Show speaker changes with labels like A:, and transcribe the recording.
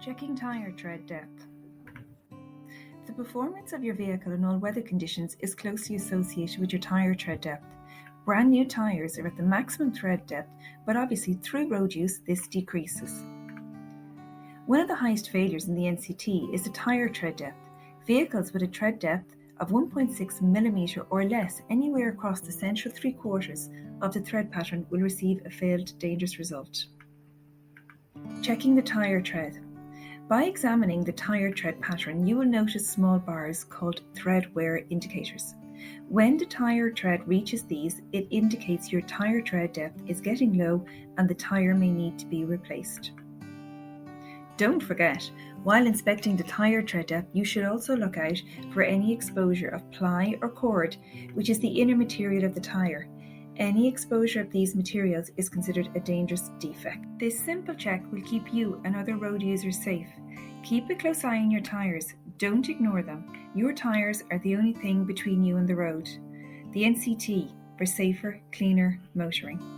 A: Checking tyre tread depth. The performance of your vehicle in all weather conditions is closely associated with your tyre tread depth. Brand new tyres are at the maximum tread depth, but obviously through road use this decreases. One of the highest failures in the NCT is the tyre tread depth. Vehicles with a tread depth of 1.6mm or less anywhere across the central 3/4 of the tread pattern will receive a failed dangerous result. Checking the tyre tread. By examining the tyre tread pattern, you will notice small bars called tread wear indicators. When the tyre tread reaches these, it indicates your tyre tread depth is getting low and the tyre may need to be replaced. Don't forget, while inspecting the tyre tread depth, you should also look out for any exposure of ply or cord, which is the inner material of the tyre. Any exposure of these materials is considered a dangerous defect. This simple check will keep you and other road users safe. Keep a close eye on your tyres. Don't ignore them. Your tyres are the only thing between you and the road. The NCT for safer, cleaner motoring.